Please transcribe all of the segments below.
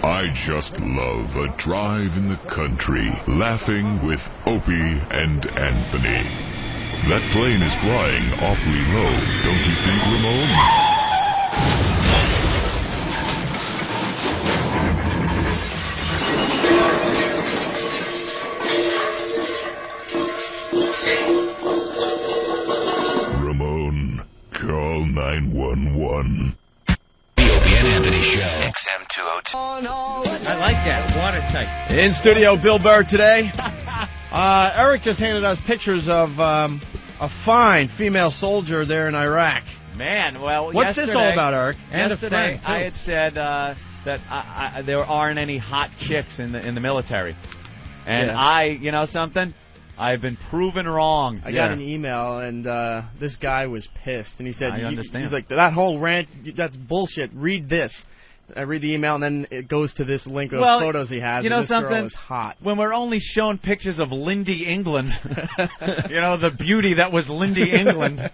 I just love a drive in the country, laughing with Opie and Anthony. That plane is flying awfully low, don't you think, Ramon? Ramon, call 911. And Anthony Show. XM202. I like that. Watertight. In studio, Bill Burr today. Eric just handed us pictures of a fine female soldier there in Iraq. Man, well, what's this all about, Eric? Yesterday, I had said that there aren't any hot chicks in the military, and you know something. I've been proven wrong. I got an email, and this guy was pissed, and he said, I understand. He's like, that whole rant, that's bullshit. Read this. I read the email, and then it goes to this link of photos he has. You know this something? girl is hot. When we're only shown pictures of Lindy England, you know, the beauty that was Lindy England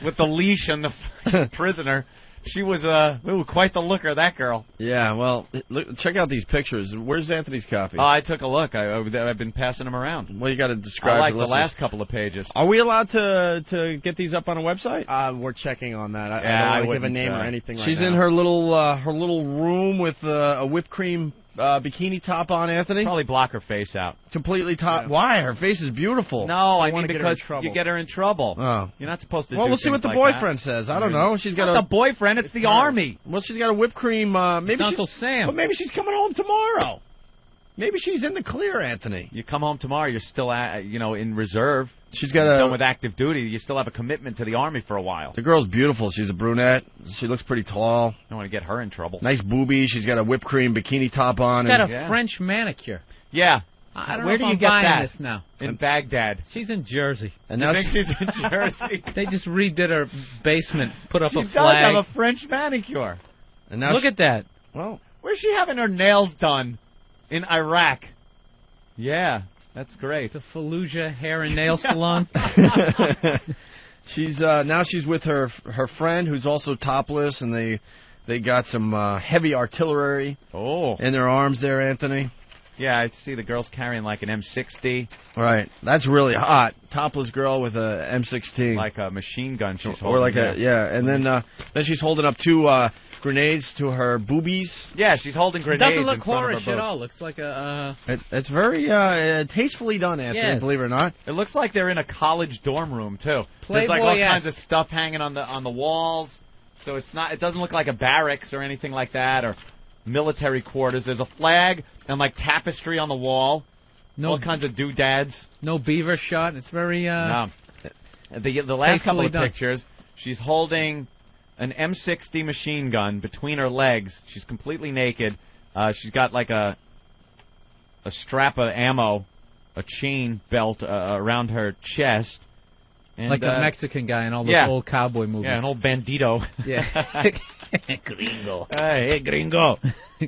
with the leash and the prisoner. She was quite the looker, that girl. Yeah, well, look, check out these pictures. Where's Anthony's copy? Oh, I took a look. I've been passing them around. Well, you got to describe. I like the last couple of pages. Are we allowed to get these up on a website? We're checking on that. I don't want to give a name or anything right now. She's in her little room with a whipped cream bikini top on, Anthony. Probably block her face out. Completely top. Yeah. Why? Her face is beautiful. No, I mean because you get her in trouble. Oh. You're not supposed to Well, do we'll see what the boyfriend says. I don't know. She's got the boyfriend. It's the army. Well, she's got a whipped cream. Maybe Uncle Sam. But maybe she's coming home tomorrow. Maybe she's in the clear, Anthony. You come home tomorrow, you're still in reserve. She's got done with active duty. You still have a commitment to the army for a while. The girl's beautiful. She's a brunette. She looks pretty tall. I don't want to get her in trouble. Nice boobies. She's got a whipped cream bikini top on. She's got a French manicure. Yeah. I don't Where know do if you get I'm buying that? This now. In Baghdad. She's in Jersey. And you now think she's in Jersey? They just redid her basement, put up a flag. She does have a French manicure. And now look at that. Well, where's she having her nails done? In Iraq. Yeah, that's great. The Fallujah Hair and Nail Salon. She's now she's with her friend who's also topless, and they got some heavy artillery in their arms there, Anthony. Yeah, I see the girl's carrying like an M60. Right, that's really hot. Topless girl with a M16, like a machine gun. She's or holding. like and then she's holding up two grenades to her boobies. Yeah, she's holding grenades. It doesn't look in front whorish of her at all. Looks like a. It's very tastefully done, Anthony. Yes. Believe it or not. It looks like they're in a college dorm room too. There's like all kinds of stuff hanging on the walls. So it's not. It doesn't look like a barracks or anything like that, or military quarters. There's a flag and like tapestry on the wall. All kinds of doodads. No beaver shot. It's very. No. The last couple of pictures, she's holding an M60 machine gun between her legs. She's completely naked. She's got like a strap of ammo, a chain belt around her chest. And, like a Mexican guy in all the old cowboy movies. Yeah, an old bandito. Yeah. Gringo. Hey, gringo.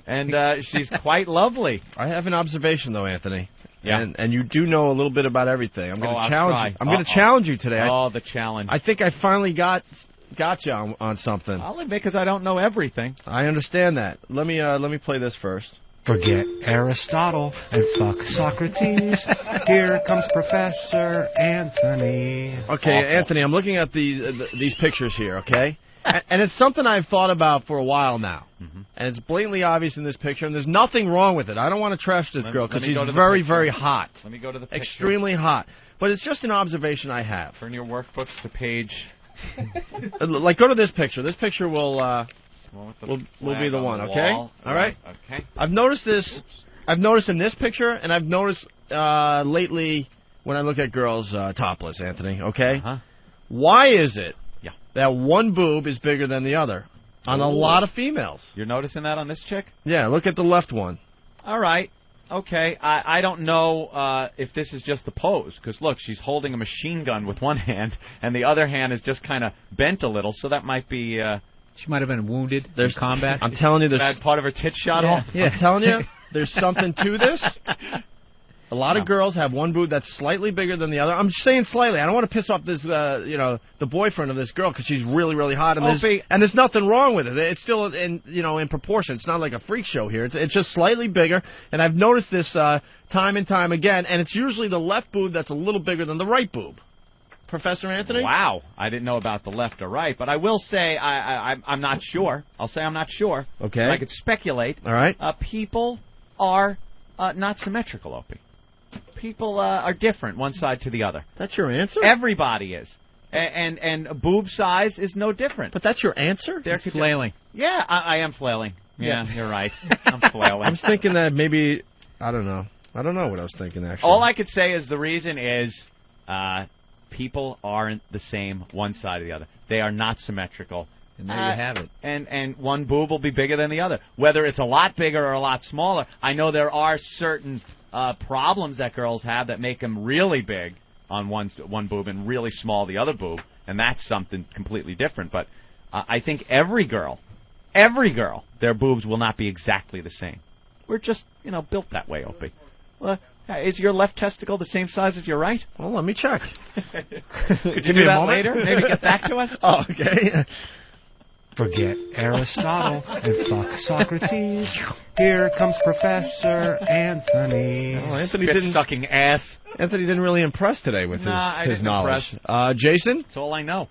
And she's quite lovely. I have an observation, though, Anthony. Yeah. And you do know a little bit about everything. I'm going to challenge you. I'm going to challenge you today. The challenge. I think I finally got you on something. I'll admit, because I don't know everything. I understand that. Let me play this first. Forget Aristotle and fuck Socrates. Here comes Professor Anthony. Okay, Anthony, I'm looking at these pictures here, okay? And it's something I've thought about for a while now. Mm-hmm. And it's blatantly obvious in this picture, and there's nothing wrong with it. I don't want to trash this girl because she's very, very hot. Let me go to the picture. Extremely hot. But it's just an observation I have. Turn your workbooks to page... Like, go to this picture. This picture will be the one, okay? All right? Okay. I've noticed this. Oops. I've noticed in this picture, and I've noticed lately when I look at girls topless, Anthony, okay? Uh-huh. Why is it that one boob is bigger than the other on a lot of females? You're noticing that on this chick? Yeah, look at the left one. All right. Okay, I don't know if this is just the pose, because look, she's holding a machine gun with one hand, and the other hand is just kind of bent a little, so that might be... she might have been wounded in combat. I'm telling you, that part of her tit shot off. Yeah. I'm telling you, there's something to this. A lot of girls have one boob that's slightly bigger than the other. I'm just saying slightly. I don't want to piss off this, the boyfriend of this girl because she's really, really hot. And there's nothing wrong with it. It's still in proportion. It's not like a freak show here. It's just slightly bigger. And I've noticed this time and time again. And it's usually the left boob that's a little bigger than the right boob. Professor Anthony? Wow. I didn't know about the left or right, but I will say I'm not sure. I'll say I'm not sure. Okay. I could speculate. All right. People are not symmetrical, Opie. People are different one side to the other. That's your answer? Everybody is. And boob size is no different. But that's your answer? They're flailing. Yeah, I am flailing. Yeah, you're right. I'm flailing. I was thinking that maybe, I don't know. I don't know what I was thinking, actually. All I could say is the reason is people aren't the same one side or the other. They are not symmetrical. And there you have it. And one boob will be bigger than the other. Whether it's a lot bigger or a lot smaller, I know there are certain problems that girls have that make them really big on one boob and really small the other boob, and that's something completely different. But I think every girl, their boobs will not be exactly the same. We're just, built that way, Opie. Well, is your left testicle the same size as your right? Well, let me check. Could you do that later? Maybe get back to us? Oh, okay. Forget Aristotle and fuck Socrates. Here comes Professor Anthony. Oh, Anthony sucking ass. Anthony didn't really impress today with his knowledge. Jason? That's all I know.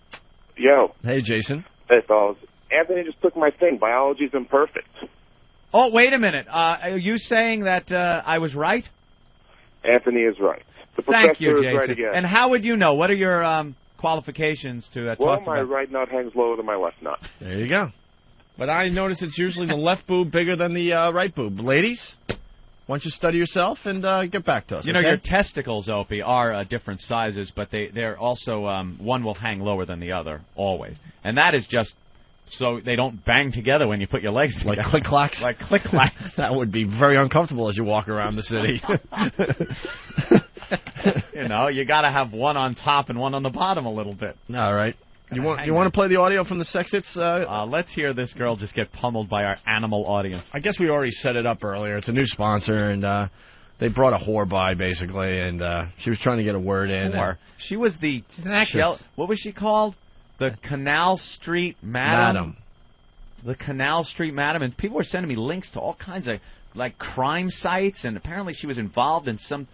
Yo. Hey, Jason. Hey, fellas. Anthony just took my thing. Biology's imperfect. Oh, wait a minute. Are you saying that I was right? Anthony is right. The Thank you, professor Jason. is right again. And how would you know? What are your qualifications to talk about? Well, my right nut hangs lower than my left nut. There you go. But I notice it's usually the left boob bigger than the right boob. Ladies, why don't you study yourself and get back to us, You know, your testicles, Opie, are different sizes, but they're also, one will hang lower than the other, always. And that is just so they don't bang together when you put your legs together. Like click-clacks? Like click-clacks. That would be very uncomfortable as you walk around the city. You got to have one on top and one on the bottom a little bit. All right. You want to play the audio from the Sexits? Let's hear this girl just get pummeled by our animal audience. I guess we already set it up earlier. It's a new sponsor, and they brought a whore by, basically, and she was trying to get a word in. Whore. She's an actress. What was she called? The Canal Street Madam. The Canal Street Madam. And people were sending me links to all kinds of, crime sites, and apparently she was involved in some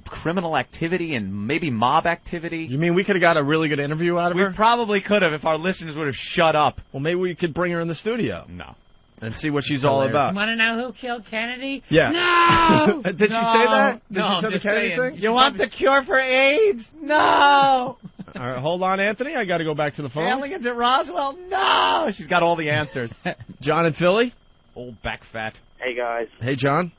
criminal activity and maybe mob activity. You mean we could have got a really good interview out of her? We probably could have if our listeners would have shut up. Well, maybe we could bring her in the studio. No. And see what she's all about. You want to know who killed Kennedy? Yeah. No! Did she say that? Did no, she say the Kennedy thing? You want the cure for AIDS? No! All right, hold on, Anthony. I got to go back to the phone. Aliens at Roswell? No! She's got all the answers. John in Philly? Old back fat. Hey, guys. Hey, John.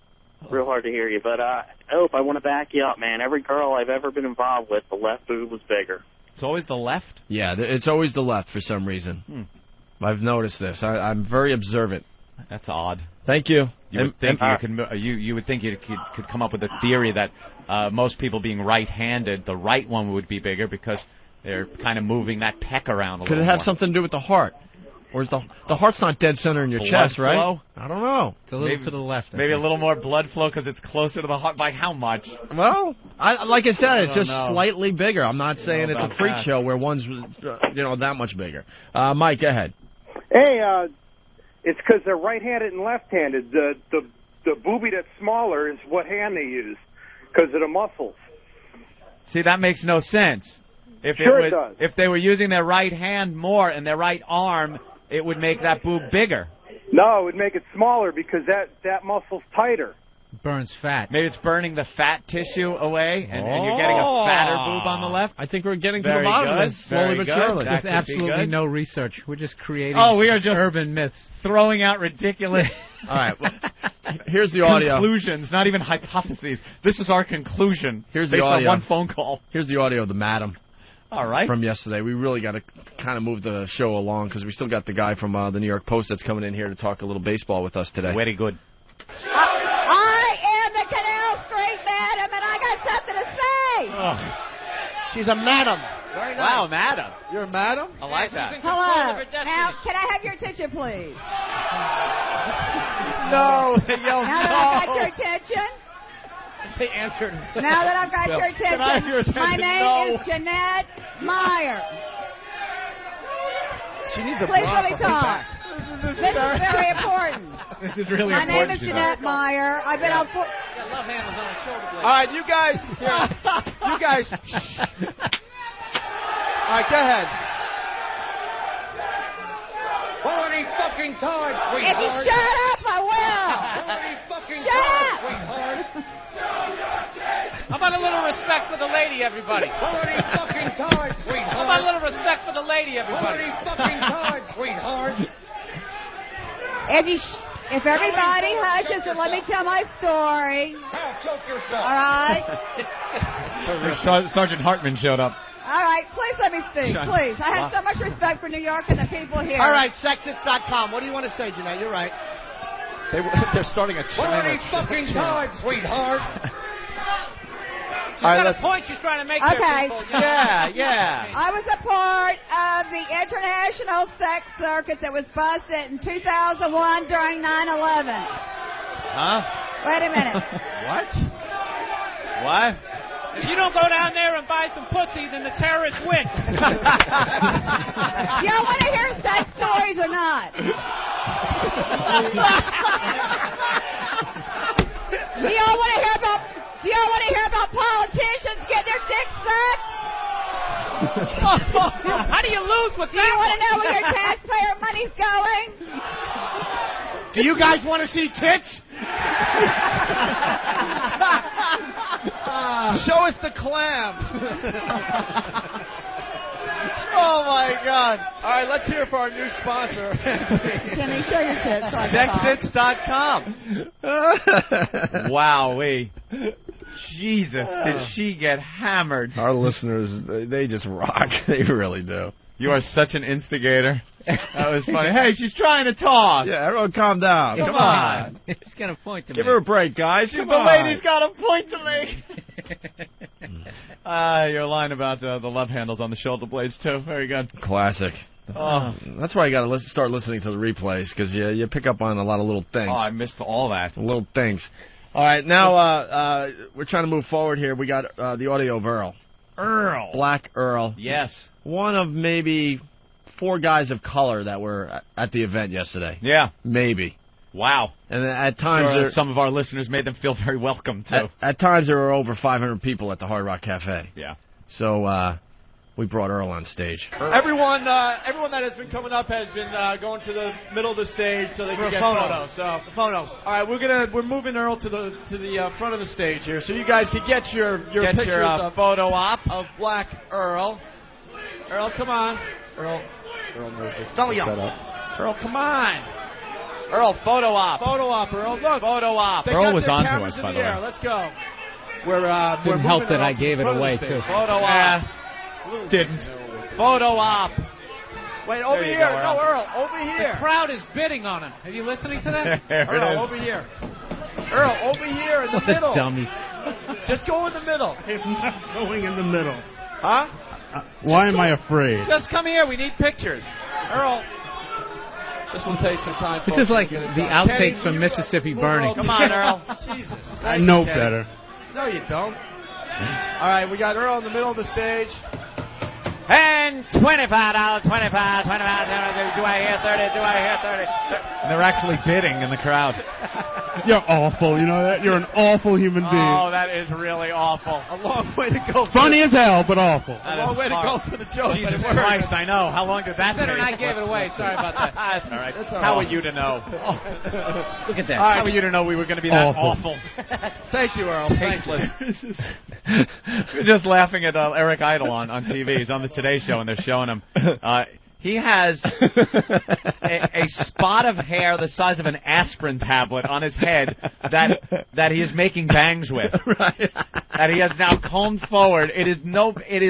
Real hard to hear you, but I want to back you up, man. Every girl I've ever been involved with, the left boob was bigger. It's always the left? Yeah, it's always the left for some reason. I've noticed this. I'm very observant. That's odd. Thank you. You would think you would think you could come up with a theory that most people being right-handed, the right one would be bigger because they're kind of moving that peck around a little more. Could it have something to do with the heart? Or is the heart's not dead center in your chest, right? Flow? I don't know. It's a little to the left. Maybe a little more blood flow because it's closer to the heart. By how much? Well, like I said, it's just slightly bigger. I'm not saying it's a freak show where one's that much bigger. Mike, go ahead. Hey, it's because they're right-handed and left-handed. The boobie that's smaller is what hand they use because of the muscles. See, that makes no sense. It does. If they were using their right hand more and their right arm, it would make that boob bigger. No, it would make it smaller because that muscle's tighter. Burns fat. Maybe it's burning the fat tissue away, and you're getting a fatter boob on the left. I think we're getting to the bottom of this slowly but surely. With absolutely no research. We're just creating we are just urban myths. Throwing out ridiculous All right, well, here's the audio. Conclusions, not even hypotheses. This is our conclusion. Here's based the audio. on one phone call. Here's the audio of the madam. All right. From yesterday. We really got to kind of move the show along because we still got the guy from the New York Post that's coming in here to talk a little baseball with us today. Very good. I am the Canal Street Madam, and I got something to say. Oh. She's a madam. Very nice. Wow, madam. You're a madam? I like that. Hello. Now, can I have your attention, please? No. They yelled now that I got your attention, They answered. Now that I've got Bill, your can I have your attention, my attention? name No. is Jeanette Meyer. She needs a Please bra let me for her talk. back. This is very important. This is really My important. name is Jeanette Meyer. I've been on. Love handles on her shoulder blade. All right, you guys. Here, you guys. All right, go ahead. Quality fucking time, If you shut up, I will. Quality fucking Shut up. sweetheart. How about a little respect for the lady, everybody? Quality fucking time, How sweetheart. about a little respect for the lady, everybody? Quality fucking time, sweetheart. If everybody hushes and let me tell my story. Now choke yourself. All right? Sergeant Hartman showed up. All right, please let me speak, please. I have so much respect for New York and the people here. All right, Sexits.com. What do you want to say, Jeanette? You're right. They're starting a Quality fucking time, sweetheart. She's got a point she's trying to make there, Okay. people. Yeah. I was a part of the International Sex Circus that was busted in 2001 during 9/11. Huh? Wait a minute. What? If you don't go down there and buy some pussy, then the terrorists win. Y'all want to hear sex stories or not? Do y'all want to hear about politicians getting their dicks sucked? How do you lose with Do you want to know where your taxpayer money's going? Do you guys want to see tits? Show us the clam. Oh my God! All right, let's hear it for our new sponsor. Can you show your tits? Sexits.com. Wowee. Jesus, did she get hammered? Our listeners, they just rock. They really do. You are such an instigator. That was funny. Hey, she's trying to talk. Yeah, everyone calm down. Come on. He's got a point to Give make. her a break, guys. Come The on. lady's got a point to make. You're lying about the love handles on the shoulder blades, too. Very good. Classic. Oh. That's why you got to start listening to the replays, because you pick up on a lot of little things. Oh, I missed all that. Little things. All right, now we're trying to move forward here. We got the audio of Earl. Earl. Black Earl. Yes. One of maybe 4 guys of color that were at the event yesterday. Yeah. Maybe. Wow. And at times, some of our listeners made them feel very welcome, too. At times, there were over 500 people at the Hard Rock Cafe. Yeah. So we brought Earl on stage. Everyone that has been coming up has been going to the middle of the stage so they can get photos. So the photo. All right, we're moving Earl to the front of the stage here, so you guys can get your pictures of photo op of Black Earl. Earl, come on. Earl knows this. Don't yell. Earl, come on. Earl, photo op. Photo op, Earl. Look. Photo op. They Earl got was their onto cameras us, in by the the way. air. Let's go. We're Didn't help moving that I Earl to gave the it front of away, the too. stage. Photo op. Didn't. Photo op. Wait, over There you here. go, No, Earl. Earl, over here. The crowd is bidding on him. Are you listening to that? Earl, over here. Earl, over here in the middle. Dummy. Just go in the middle. I'm not going in the middle. Huh? Why am I afraid? Just come here. We need pictures. Earl. This will take some time. This folks. is like the Kenny, outtakes from you Mississippi move Burning. Earl. Come on, Earl. Jesus. I Thank know you, Kenny. better. No, you don't. All right, we got Earl in the middle of the stage. And $25, $25. Do I hear 30? Do I hear 30? And they're actually bidding in the crowd. You're awful, you know that? You're an awful human being. Oh, that is really awful. A long way to go. Funny as hell, but awful. A long way to go for the joke. Jesus but it worked. Christ, I know. How long did that take? Considering I gave it away. Sorry about that. That's all right. That's all How right. are you to know? Look at that. How are you to know we were going to be that Awful. awful? Thank you, Earl. Thank you. We're just laughing at Eric Idle on TV. He's on the Today Show, and they're showing him. He has a spot of hair the size of an aspirin tablet on his head that he is making bangs with. Right. That he has now combed forward. It is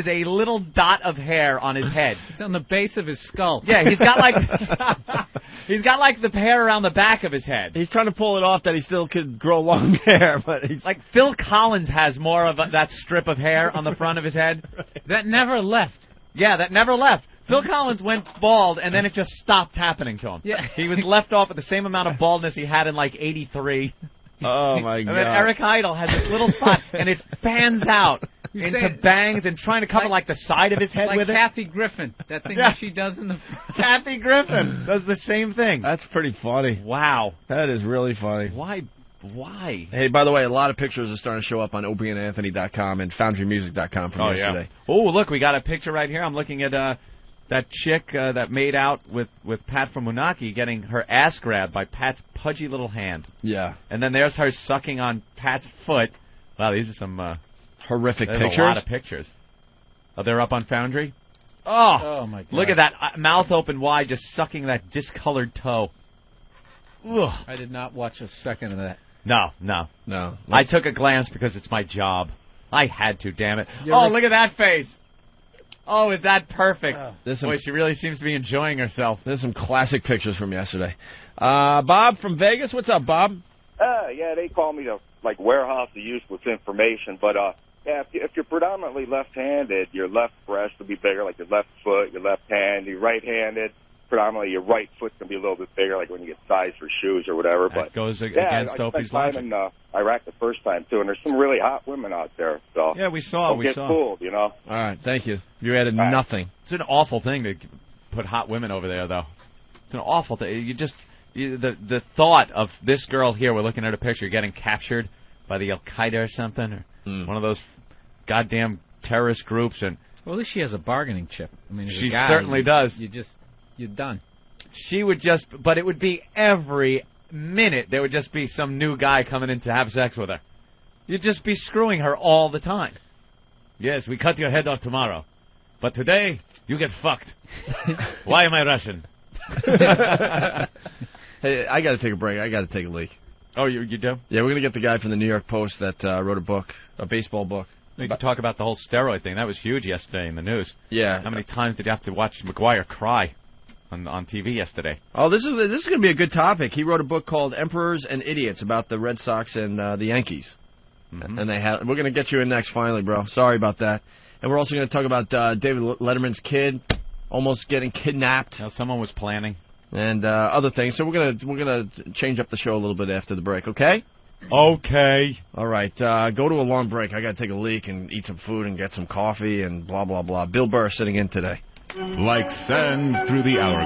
a little dot of hair on his head. It's on the base of his skull. Yeah, he's got like the hair around the back of his head. He's trying to pull it off that he still could grow long hair, but he's Like Phil Collins has more of that strip of hair on the front of his head. That never left. Yeah, that never left. Phil Collins went bald, and then it just stopped happening to him. Yeah. He was left off with the same amount of baldness he had in, like, 83. Oh, my God. And then Eric Idle has this little spot, and it fans out into bangs and trying to cover, like the side of his head with Kathy Griffin, that thing that she does in the... Kathy Griffin does the same thing. That's pretty funny. Wow. That is really funny. Why? Hey, by the way, a lot of pictures are starting to show up on opieandanthony.com and foundrymusic.com from yesterday. Yeah. Oh, look, we got a picture right here. I'm looking at that chick that made out with Pat from Moonaki getting her ass grabbed by Pat's pudgy little hand. Yeah. And then there's her sucking on Pat's foot. Wow, these are some horrific pictures. A lot of pictures. Oh, they're up on Foundry? Oh my God. Look at that, mouth open wide, just sucking that discolored toe. Ugh. I did not watch a second of that. No. I took a glance because it's my job. I had to, damn it. Look at that face. Oh, is that perfect? Boy, she really seems to be enjoying herself. There's some classic pictures from yesterday. Bob from Vegas, what's up, Bob? Yeah, they call me the warehouse of useless information, but if you're predominantly left-handed, your left breast will be bigger, like your left foot, your left hand. You're right-handed, predominantly your right foot's going to be a little bit bigger, like when you get size for shoes or whatever. That goes against Opie's logic. I spent time in Iraq the first time, too, and there's some really hot women out there. So yeah, we saw. Don't get fooled, you know. All right, thank you. You added nothing. It's an awful thing to put hot women over there, though. It's an awful thing. The thought of this girl here, we're looking at a picture, getting captured by the Al-Qaeda or something, or one of those goddamn terrorist groups. And well, at least she has a bargaining chip. I mean, she certainly does. You're done. She would but it would be every minute there would just be some new guy coming in to have sex with her. You'd just be screwing her all the time. Yes, we cut your head off tomorrow, but today you get fucked. Why am I Russian? Hey, I got to take a break. I got to take a leak. Oh, you do? Yeah, we're going to get the guy from the New York Post that wrote a book, a baseball book. We could talk about the whole steroid thing. That was huge yesterday in the news. Yeah. How many times did you have to watch McGuire cry on TV yesterday? Oh, this is going to be a good topic. He wrote a book called Emperors and Idiots about the Red Sox and the Yankees. Mm-hmm. And we're going to get you in next finally, bro. Sorry about that. And we're also going to talk about David Letterman's kid almost getting kidnapped. Now, someone was planning. And other things. So we're gonna change up the show a little bit after the break, okay? Okay. All right. Go to a long break. I got to take a leak and eat some food and get some coffee and blah, blah, blah. Bill Burr sitting in today. Like sands through the hour.